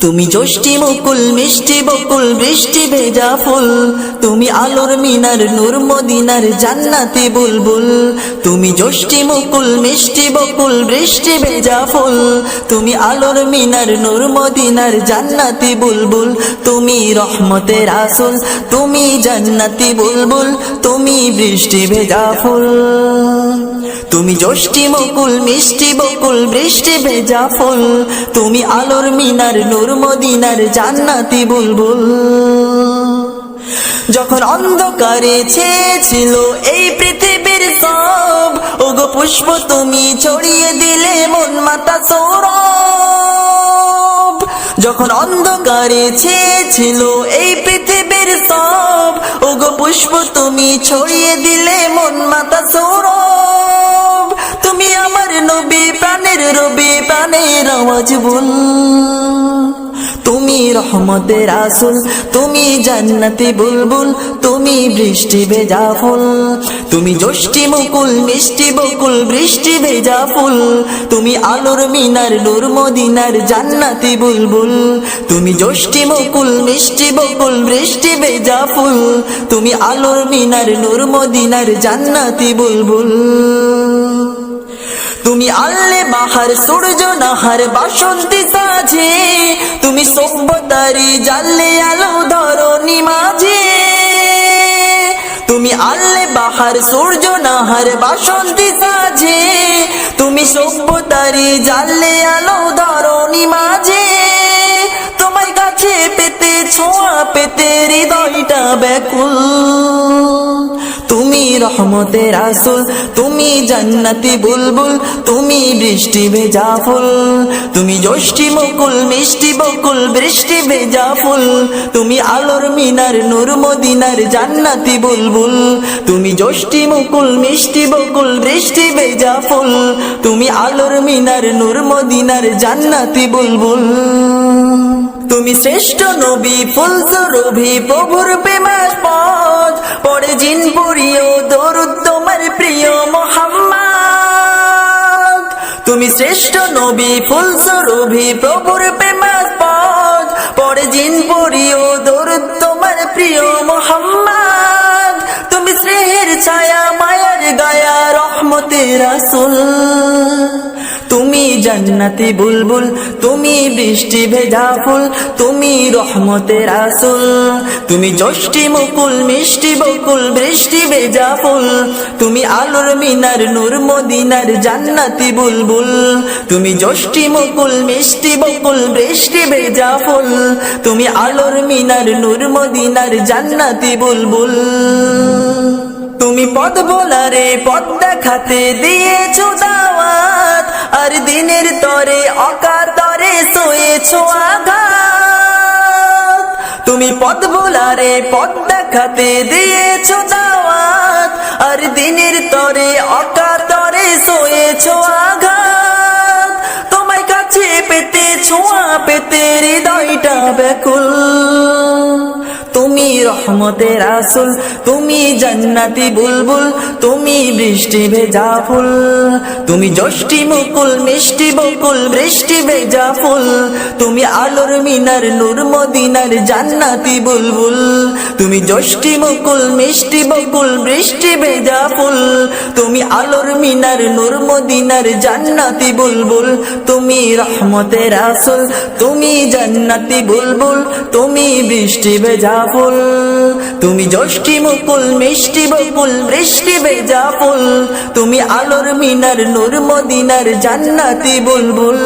তুমি জ্যোষ্ঠী মুকুল মিষ্টি বকুল বৃষ্টি ভেজা ফুল, তুমি আলোর মিনার নূর মদিনার জান্নাতি বুলবুল। তুমি জ্যোষ্ঠী মুকুল মিষ্টি বকুল বৃষ্টি ভেজা ফুল, তুমি আলোর মিনার নূর মদিনার জান্নাতি বুলবুল। তুমি রহমতের আসল, তুমি জান্নাতি বুলবুল, তুমি বৃষ্টি ভেজা ফুল। তুমি জ্যোষ্ঠী মুকুল মিষ্টি বকুল বৃষ্টি ভেজা ফুল, তুমি আলোর মিনার নূর মদিনার জান্নাতি বুলবুল। যখন অন্ধকারে ছেয়েছিল এই পৃথিবীর সব, ওগো পুষ্প তুমি ছড়িয়ে দিলে মন মাতা সৌরভ। যখন অন্ধকারে ছেয়েছিল এই পৃথিবীর সব, ওগো পুষ্প তুমি ছড়িয়ে দিলে মন মাতা সৌরভ। তুমি আমার নবী প্রাণের রবি প্রাণের আওয়াজ বল। তুমি রহমতের আসল, তুমি জান্নাতি বুলবুল, তুমি বৃষ্টি ভেজা ফুল। তুমি জ্যোষ্ঠী মুকুল মিষ্টি বকুল বৃষ্টি ভেজা ফুল, তুমি আলোর মিনার নূর মদিনার জান্নাতি বুলবুল। তুমি জ্যোষ্ঠী মুকুল মিষ্টি বকুল বৃষ্টি ভেজা ফুল, তুমি আলোর মিনার নূর মদিনার জান্নাতি বুলবুল। তুমি আল্লে বাহার সূর্য নাহার বাসন্তী সাজে, তুমি সভ্যতারি জানলে আলো ধরণী মাঝে। তুমি আল্লে বাহার সূর্য নাহার বাসন্তী সাজে, তুমি সভ্যতারি জানলে আলো ধরণী মাঝে। তোমার কাছে পেতে ছোঁয়া পেতে হৃদয়টা ব্যাকুল। তুমি রহমতের আসল, তুমি জান্নাতি বুলবুল, তুমি বৃষ্টি ভেজা ফুল। তুমি জ্যোষ্ঠী মুকুল মিষ্টি বকুল বৃষ্টি ভেজা ফুল, তুমি আলোর মিনার নূর মদিনার জান্নাতি বুলবুল। তুমি জ্যোষ্ঠী মুকুল মিষ্টি বকুল বৃষ্টি ভেজা ফুল, তুমি আলোর মিনার নূর মদিনার জান্নাতি বুলবুল। তুমি শ্রেষ্ঠ নবী ফুল সুরভি প্রভুর প্রেমাস্পদ, পড়ে জিন পড়িও দরুদ তোমার প্রিয় মুহাম্মদ। তুমি শ্রেষ্ঠ নবী ফুল সুরভি প্রভুর প্রেমাস্পদ, পড়ে জিন পড়িও দরুদ তোমার প্রিয় মুহাম্মদ। তুমি স্নেহের ছায়া মায়ার গায়া রহমতের আসল, তুমি জান্নাতি বুলবুল, তুমি বৃষ্টি ভেজা ফুল, তুমি রহমতের আসল। তুমি জ্যোষ্ঠী মুকুল মিষ্টি বকুল বৃষ্টি ভেজা ফুল, তুমি আলোর মিনার নূর মদিনার জান্নাতি বুলবুল। তুমি জ্যোষ্ঠী মুকুল মিষ্টি বকুল বৃষ্টি ভেজা ফুল, তুমি আলোর মিনার নূর মদিনার জান্নাতি বুলবুল। তুমি পথ ভোলারে পথ দেখাতে দিয়েছো দাওয়াত, আর দিনের তরে অকাতরে সয়েছো আঘাত। তুমি পথ ভোলারে পথ দেখাতে দিয়েছো দাওয়াত, আর দিনের তরে অকাতরে সয়েছো আঘাত। তোমায় কাছে পেতে ছোঁয়া পেতে হৃদয়টা ব্যাকুল। তুমি রহমতের আসল, তুমি জান্নাতি বুলবুল, তুমি বৃষ্টি ভেজা ফুল। তুমি জ্যোষ্ঠী মুকুল মিষ্টি বকুল বৃষ্টি ভেজা ফুল, তুমি আলোর মিনার নূর মদিনার জান্নাতি বুলবুল। তুমি জ্যোষ্ঠী মুকুল মিষ্টি বকুল বৃষ্টি ভেজা ফুল, তুমি আলোর মিনার নূর মদিনার জান্নাতি বুলবুল। তুমি রহমতের আসল, তুমি জান্নাতি বুলবুল, তুমি বৃষ্টি ভেজা ফুল। তুমি জ্যোষ্ঠী মুকুল মিষ্টি বকুল বৃষ্টি ভেজা ফুল, তুমি আলোর মিনার নূর মদিনার জান্নাতি বুলবুল।